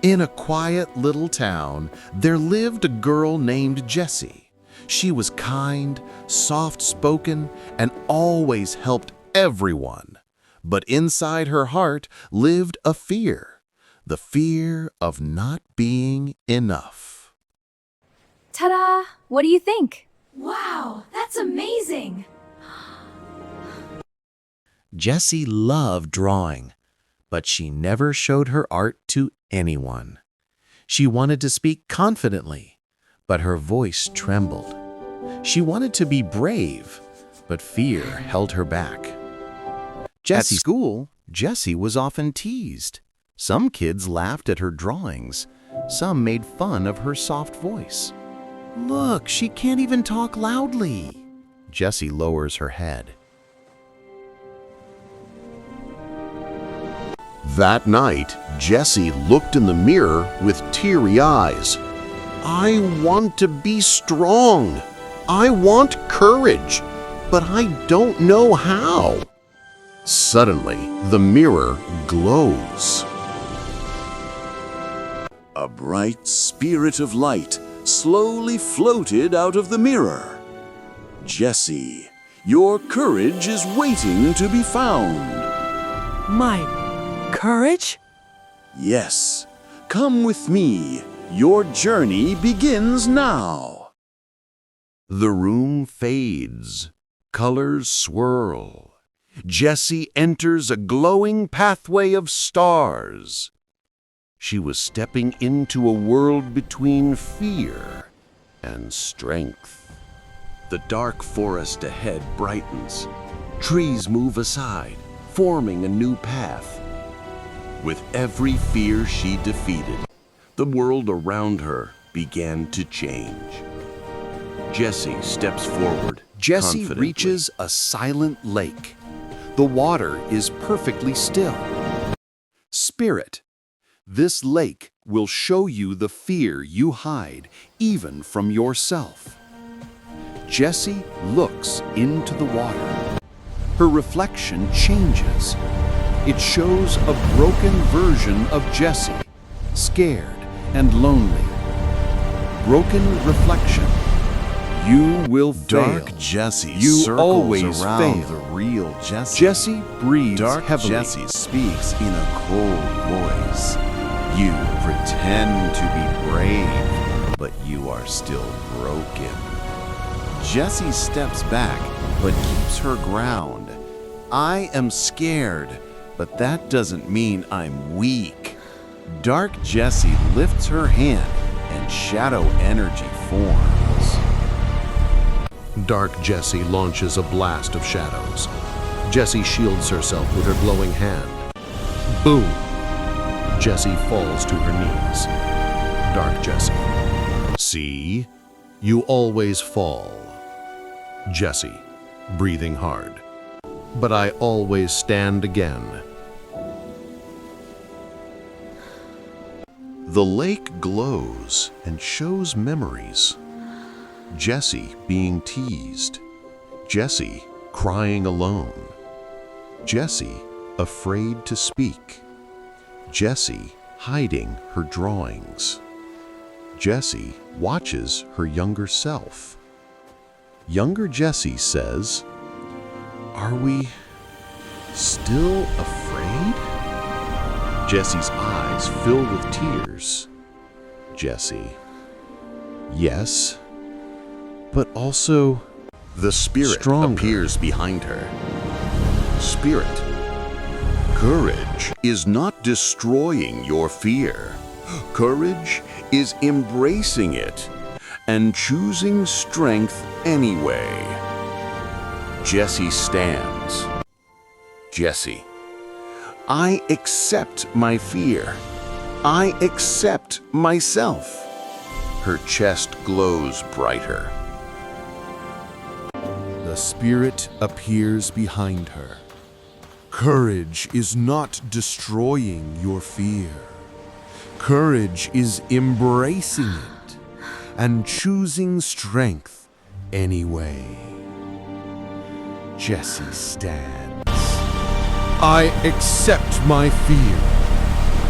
In a quiet little town, there lived a girl named Jessie. She was kind, soft-spoken, and always helped everyone. But inside her heart lived a fear, the fear of not being enough. Ta-da! What do you think? Wow, that's amazing! Jessie loved drawing, but she never showed her art to anyone. She wanted to speak confidently, but her voice trembled. She wanted to be brave, but fear held her back. At school, Jessie was often teased. Some kids laughed at her drawings. Some made fun of her soft voice. "Look, she can't even talk loudly." Jessie lowers her head. That night, Jessie looked in the mirror with teary eyes. "I want to be strong. I want courage, but I don't know how." Suddenly, the mirror glows. A bright spirit of light slowly floated out of the mirror. Jessie, your courage is waiting to be found. My courage? Yes, come with me. Your journey begins now. The room fades. Colors swirl. Jessie enters a glowing pathway of stars. She was stepping into a world between fear and strength. The dark forest ahead brightens. Trees move aside, forming a new path. With every fear she defeated, the world around her began to change. Jessie steps forward. Jessie confidently. reaches a silent lake. The water is perfectly still. Spirit, this lake will show you the fear you hide, even from yourself. Jessie looks into the water. Her reflection changes. It shows a broken version of Jessie, scared and lonely. Broken reflection. You will fail. Dark Jessie You circles always around fail. the real Jessie. Jessie breathes Dark heavily. Jessie speaks in a cold voice. You pretend to be brave, but you are still broken. Jessie steps back, but keeps her ground. I am scared, but that doesn't mean I'm weak. Dark Jessie lifts her hand, and shadow energy forms. Dark Jessie launches a blast of shadows. Jessie shields herself with her glowing hand. Boom! Jessie falls to her knees. Dark Jessie. See? You always fall. Jessie, breathing hard. But I always stand again. The lake glows and shows memories. Jessie being teased. Jessie crying alone. Jessie afraid to speak. Jessie hiding her drawings. Jessie watches her younger self. Younger Jessie says, "Are we still afraid?" Jessie's eyes fill with tears. Jessie, yes, but also the spirit Stronger. appears behind her. Spirit, courage is not destroying your fear. Courage is embracing it and choosing strength anyway. Jessie stands. Jessie, I accept my fear. I accept myself. Her chest glows brighter. The spirit appears behind her. Courage is not destroying your fear. Courage is embracing it and choosing strength anyway. Jessie stands. I accept my fear.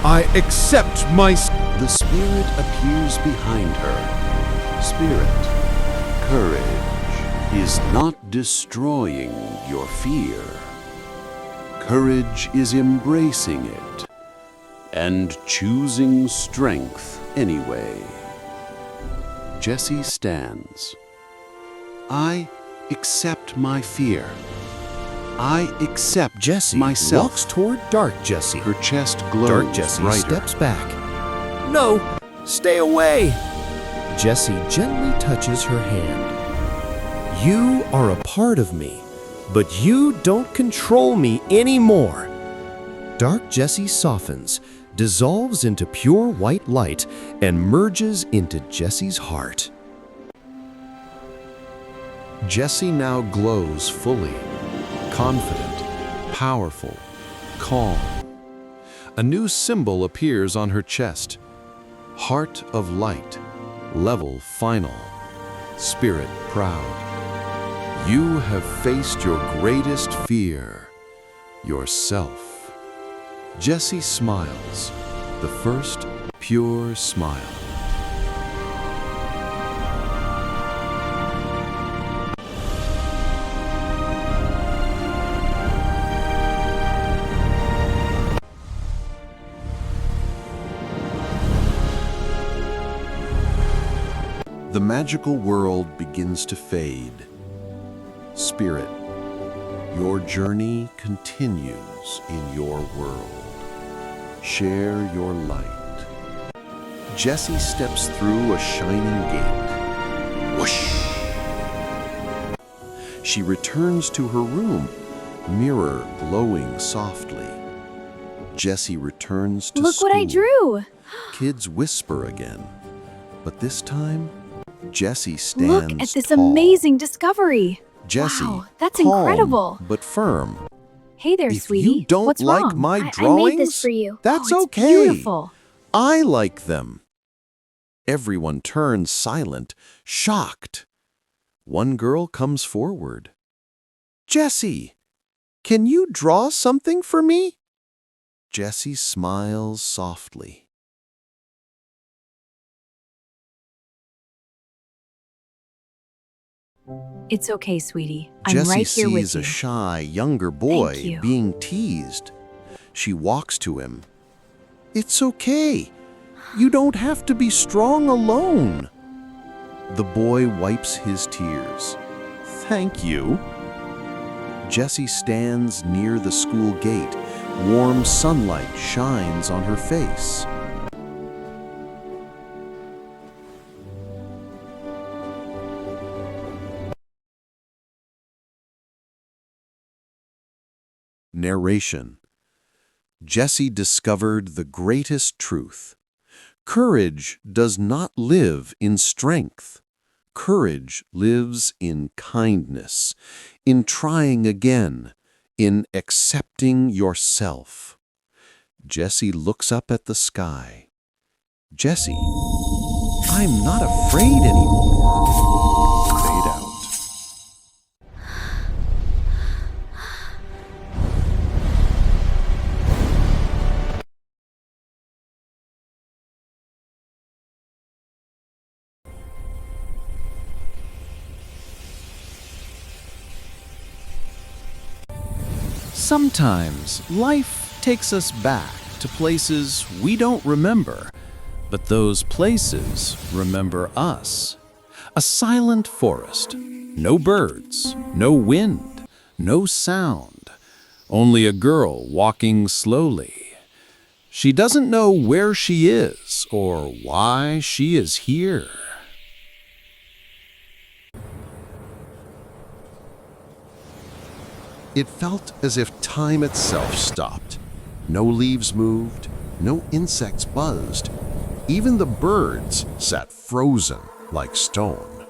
I accept my... The spirit appears behind her. Spirit, courage is not destroying your fear. Courage is embracing it and choosing strength anyway. Jessie stands. I accept my fear. I accept Jessie myself. walks toward Dark Jessie. Her chest glows Dark Jessie brighter. steps back. No, stay away! Jessie gently touches her hand. You are a part of me, but you don't control me anymore. Dark Jessie softens, dissolves into pure white light, and merges into Jessie's heart. Jessie now glows fully, confident, powerful, calm. A new symbol appears on her chest. Heart of light, level final, spirit proud. You have faced your greatest fear, yourself. Jessie smiles, the first pure smile. The magical world begins to fade. Spirit, your journey continues in your world. Share your light. Jessie steps through a shining gate. Whoosh! She returns to her room, mirror glowing softly. Jessie returns to Look school. what I drew! Kids whisper again, but this time, Jessie stands Look at this tall. amazing discovery! Jessie, Wow, that's calm, incredible. but firm. Hey there, If sweetie. you don't What's like wrong? my I made drawings, this for you. that's Oh, it's okay. Beautiful. I like them. Everyone turns silent, shocked. One girl comes forward. Jessie, can you draw something for me? Jessie smiles softly. It's okay, sweetie. I'm Jessie right here with sees you. a shy, younger boy you. being teased. She walks to him. It's okay. You don't have to be strong alone. The boy wipes his tears. Thank you. Jessie stands near the school gate. Warm sunlight shines on her face. Narration. Jessie discovered the greatest truth. Courage does not live in strength. Courage lives in kindness, in trying again, in accepting yourself. Jessie looks up at the sky. Jessie, I'm not afraid anymore. Fade out. Sometimes life takes us back to places we don't remember, but those places remember us. A silent forest, no birds, no wind, no sound, only a girl walking slowly. She doesn't know where she is or why she is here. It felt as if time itself stopped. No leaves moved, no insects buzzed. Even the birds sat frozen like stone.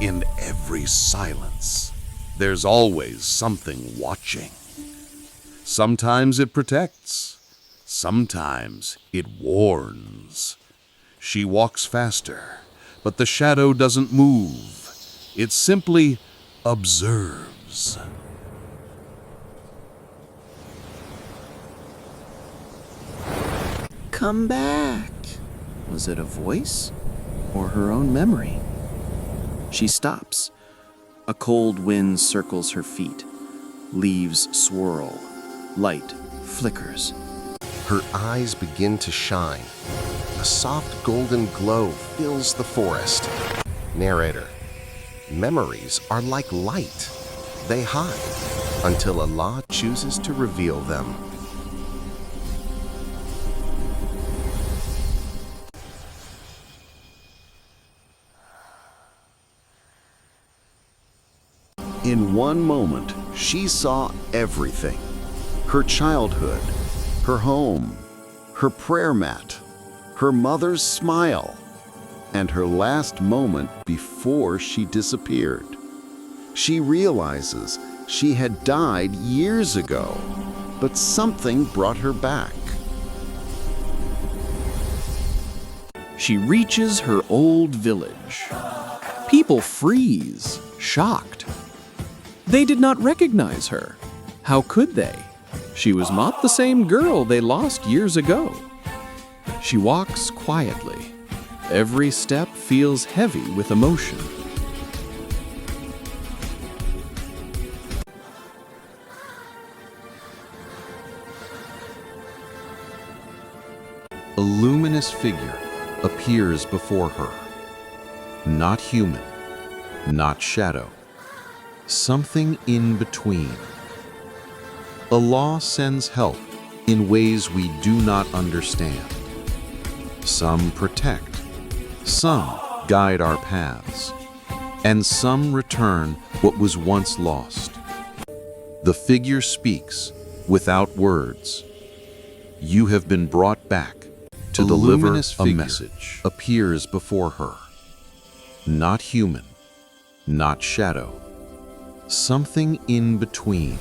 In every silence, there's always something watching. Sometimes it protects, sometimes it warns. She walks faster, but the shadow doesn't move. It simply observes. Come back. Was it a voice or her own memory? She stops. A cold wind circles her feet. Leaves swirl. Light flickers. Her eyes begin to shine. A soft golden glow fills the forest. Narrator: memories are like light. They hide until Allah chooses to reveal them. In one moment, she saw everything. Her childhood, her home, her prayer mat, her mother's smile, and her last moment before she disappeared. She realizes she had died years ago, but something brought her back. She reaches her old village. People freeze, shocked. They did not recognize her. How could they? She was not the same girl they lost years ago. She walks quietly. Every step feels heavy with emotion. A luminous figure appears before her. Not human, not shadow. Something in between. Allah sends help in ways we do not understand. Some protect, some guide our paths, and some return what was once lost. The figure speaks without words. You have been brought back to deliver a message. Appears before her. Not human, not shadow. Something in between.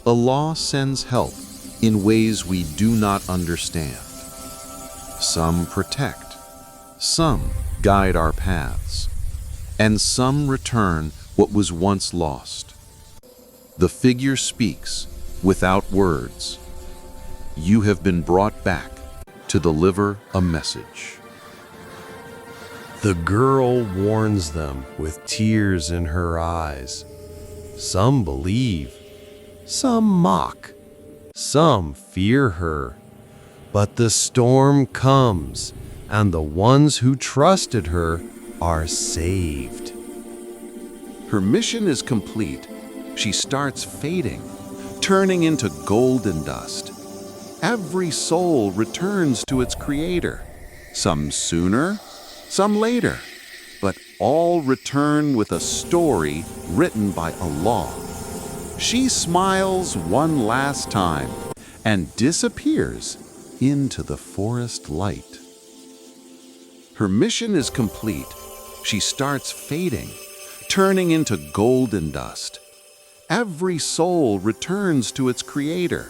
Allah sends help in ways we do not understand. Some protect, some guide our paths, and some return what was once lost. The figure speaks without words. You have been brought back to deliver a message. The girl warns them with tears in her eyes. Some believe, some mock, some fear her. But the storm comes, and the ones who trusted her are saved. Her mission is complete. She starts fading, turning into golden dust. Every soul returns to its creator, some sooner, some later, but all return with a story written by Allah. She smiles one last time and disappears into the forest light. Her mission is complete. She starts fading, turning into golden dust. Every soul returns to its creator,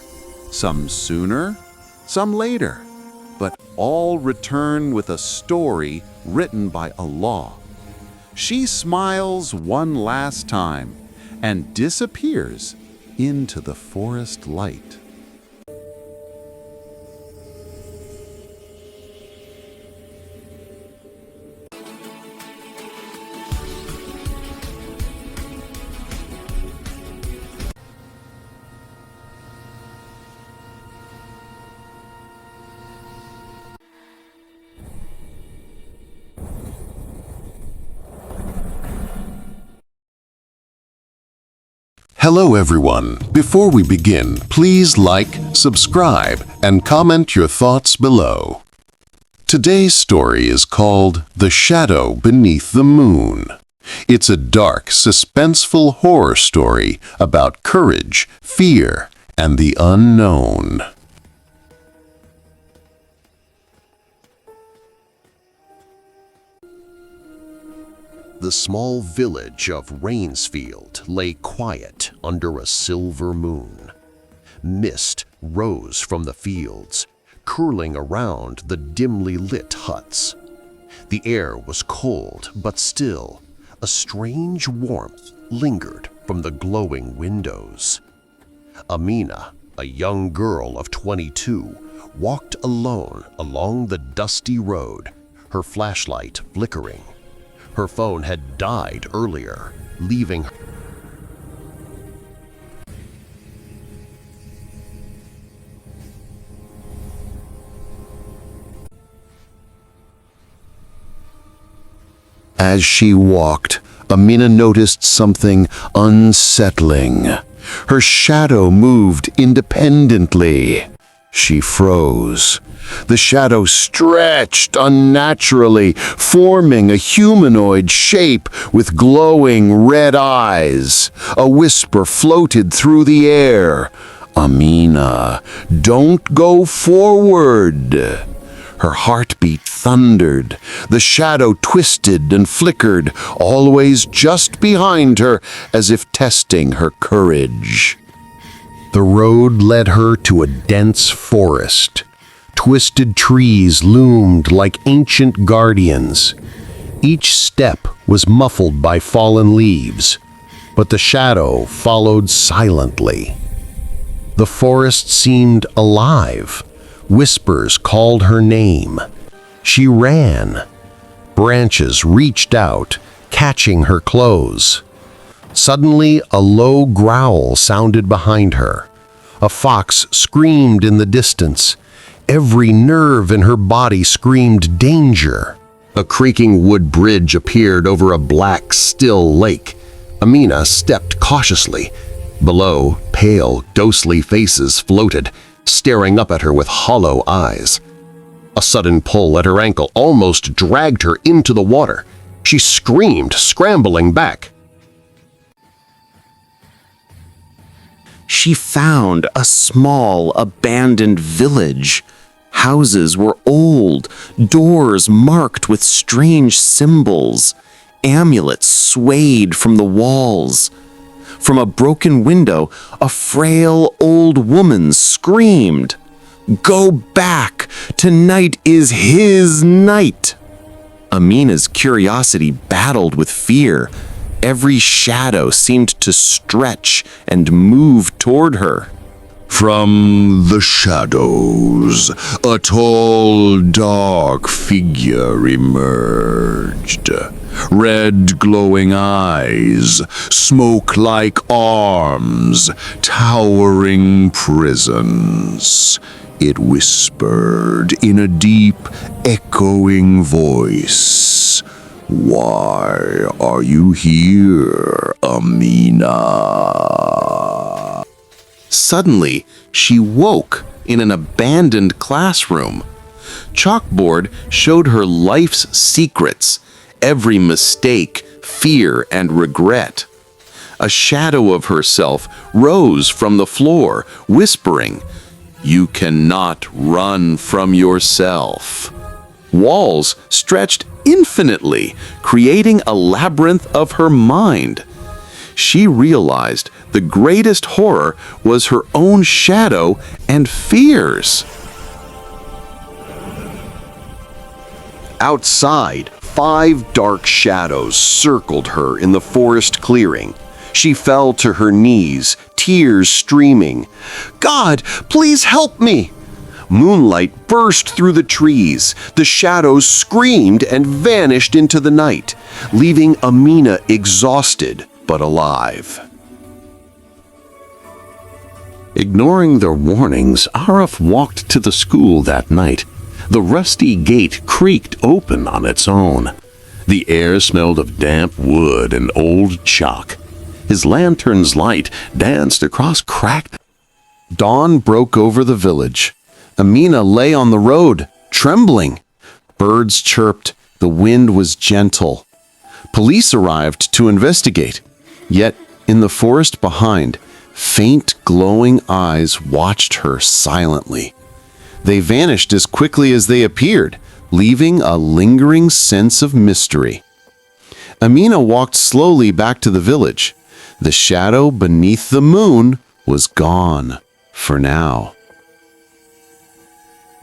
some sooner, some later, but all return with a story written by Allah. She smiles one last time and disappears into the forest light. Hello everyone. Before we begin, please like, subscribe, and comment your thoughts below. Today's story is called The Shadow Beneath the Moon. It's a dark, suspenseful horror story about courage, fear, and the unknown. The small village of Rainsfield lay quiet under a silver moon. Mist rose from the fields, curling around the dimly lit huts. The air was cold but still. A strange warmth lingered from the glowing windows. Amina, a young girl of 22, walked alone along the dusty road, her flashlight flickering. Her phone had died earlier, leaving her. As she walked, Amina noticed something unsettling. Her shadow moved independently. She froze. The shadow stretched unnaturally, forming a humanoid shape with glowing red eyes. A whisper floated through the air. "Amina, don't go forward." Her heartbeat thundered. The shadow twisted and flickered, always just behind her, as if testing her courage. The road led her to a dense forest. Twisted trees loomed like ancient guardians. Each step was muffled by fallen leaves, but the shadow followed silently. The forest seemed alive. Whispers called her name. She ran. Branches reached out, catching her clothes. Suddenly, a low growl sounded behind her. A fox screamed in the distance. Every nerve in her body screamed danger. A creaking wood bridge appeared over a black, still lake. Amina stepped cautiously. Below, pale, ghostly faces floated, staring up at her with hollow eyes. A sudden pull at her ankle almost dragged her into the water. She screamed, scrambling back. She found a small, abandoned village. Houses were old, doors marked with strange symbols. Amulets swayed from the walls. From a broken window, a frail old woman screamed, "Go back! Tonight is his night!" Amina's curiosity battled with fear. Every shadow seemed to stretch and move toward her. From the shadows, a tall, dark figure emerged. Red glowing eyes, smoke-like arms, towering prisons. It whispered in a deep, echoing voice, "Why are you here, Amina?" Suddenly, she woke in an abandoned classroom. Chalkboard showed her life's secrets, every mistake, fear, and regret. A shadow of herself rose from the floor, whispering, "You cannot run from yourself." Walls stretched infinitely, creating a labyrinth of her mind. She realized the greatest horror was her own shadow and fears. Outside, 5 dark shadows circled her in the forest clearing. She fell to her knees, tears streaming. "God, please help me!" Moonlight burst through the trees. The shadows screamed and vanished into the night, leaving Amina exhausted but alive. Ignoring their warnings, Arif walked to the school that night. The rusty gate creaked open on its own. The air smelled of damp wood and old chalk. His lantern's light danced across cracked. Dawn broke over the village. Amina lay on the road, trembling. Birds chirped. The wind was gentle. Police arrived to investigate. Yet, in the forest behind, faint glowing eyes watched her silently. They vanished as quickly as they appeared, leaving a lingering sense of mystery. Amina walked slowly back to the village. The shadow beneath the moon was gone for now.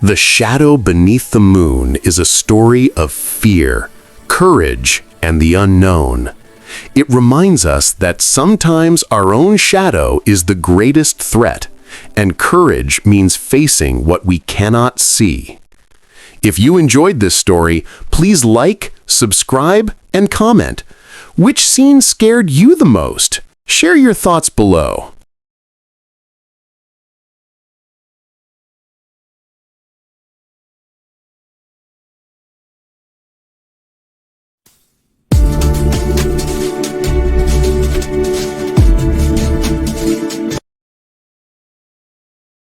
The Shadow Beneath the Moon is a story of fear, courage, and the unknown. It reminds us that sometimes our own shadow is the greatest threat, and courage means facing what we cannot see. If you enjoyed this story, please like, subscribe, and comment. Which scene scared you the most? Share your thoughts below.